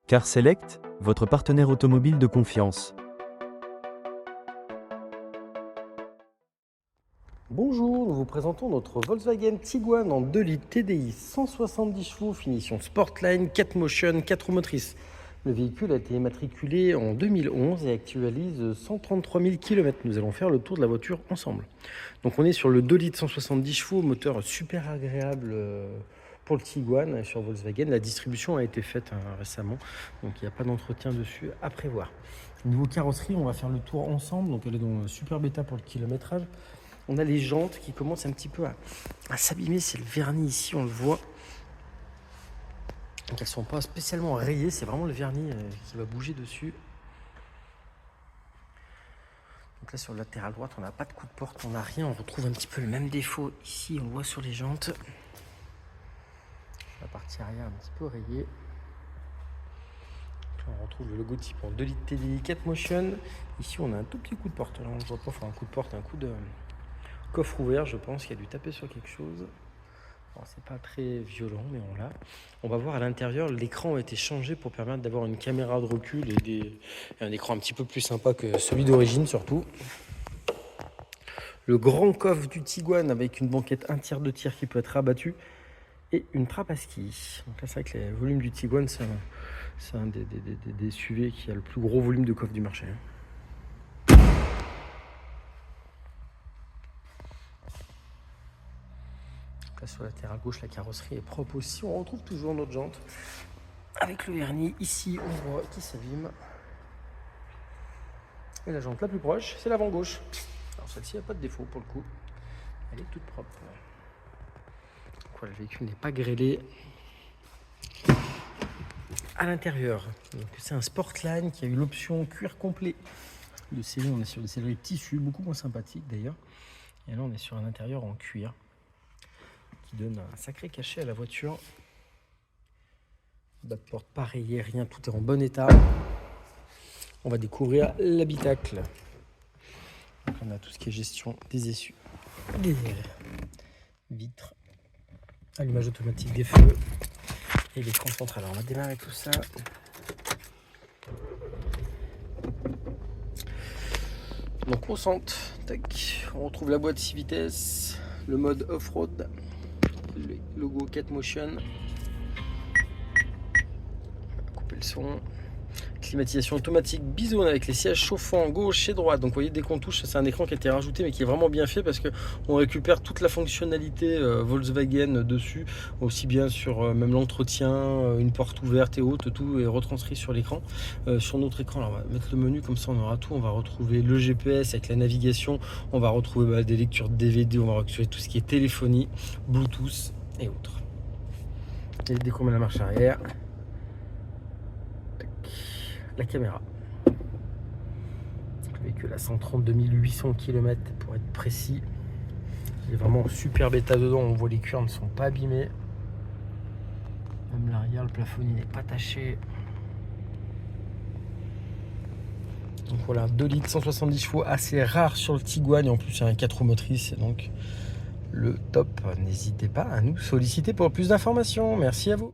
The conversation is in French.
Car Select, votre partenaire automobile de confiance. Bonjour, nous vous présentons notre Volkswagen Tiguan en 2 litres TDI 170 chevaux, finition Sportline, 4 motion, 4 roues motrices. Le véhicule a été immatriculé en 2011 et actualise 133 000 km. Nous allons faire le tour de la voiture ensemble. Donc on est sur le 2 litres 170 chevaux, moteur super agréable pour le Tiguan sur Volkswagen. La distribution a été faite récemment, donc il n'y a pas d'entretien dessus à prévoir. Niveau carrosserie, on va faire le tour ensemble. Donc elle est dans super bêta pour le kilométrage. On a les jantes qui commencent un petit peu à s'abîmer. C'est le vernis ici, on le voit. Donc elles ne sont pas spécialement rayées, c'est vraiment le vernis qui va bouger dessus. Donc là sur le latéral droite, on n'a pas de coup de porte, on n'a rien. On retrouve un petit peu le même défaut ici, on le voit sur les jantes. La partie arrière un petit peu rayée. Là, on retrouve le logotype en 2 litres TDI 4 motion. Ici on a un tout petit coup de porte. Là on ne voit pas, enfin un coup de porte, un coup de coffre ouvert, je pense qu'il a dû taper sur quelque chose. C'est pas très violent, mais on l'a. On va voir à l'intérieur, l'écran a été changé pour permettre d'avoir une caméra de recul et un écran un petit peu plus sympa que celui d'origine surtout. Le grand coffre du Tiguan avec une banquette 1/3 de tir qui peut être rabattue et une trappe à ski. Donc là c'est vrai que le volume du Tiguan c'est un des SUV qui a le plus gros volume de coffre du marché. Là sur la latéral gauche, la carrosserie est propre aussi. On retrouve toujours notre jante avec le vernis. Ici, on voit qui s'abîme. Et la jante la plus proche, c'est l'avant gauche. Alors celle-ci n'a pas de défaut pour le coup. Elle est toute propre. Donc voilà, le véhicule n'est pas grêlé. À l'intérieur, c'est un Sportline qui a eu l'option cuir complet. Le sellerie, on est sur des selleries tissu, beaucoup moins sympathique d'ailleurs. Et là, on est sur un intérieur en cuir qui donne un sacré cachet à la voiture. Bas de porte pas rayé, rien, tout est en bon état. On va découvrir l'habitacle. Donc on a tout ce qui est gestion des essuies, des vitres, allumage automatique des feux et l'écran central. Alors on va démarrer tout ça. Donc on centre, tac, on retrouve la boîte 6 vitesses, le mode off-road, le logo 4 motion. Couper le son. Climatisation automatique Bizone avec les sièges chauffants gauche et droite. Donc vous voyez, dès qu'on touche, c'est un écran qui a été rajouté mais qui est vraiment bien fait parce qu'on récupère toute la fonctionnalité Volkswagen dessus, aussi bien sur même l'entretien, une porte ouverte et autres, tout est retranscrit sur l'écran. Sur notre écran, alors on va mettre le menu, comme ça on aura tout. On va retrouver le GPS avec la navigation, on va retrouver des lectures de DVD, on va retrouver tout ce qui est téléphonie, Bluetooth et autres. Et dès qu'on met la marche arrière, la caméra. Le véhicule a 132 800 km pour être précis. Il est vraiment en superbe état dedans. On voit les cuirs ne sont pas abîmés. Même l'arrière, le plafonnier n'est pas taché. Donc voilà, 2 litres 170 chevaux, assez rare sur le Tiguan. Et en plus, il y a un 4 roues motrices. C'est donc le top. N'hésitez pas à nous solliciter pour plus d'informations. Merci à vous.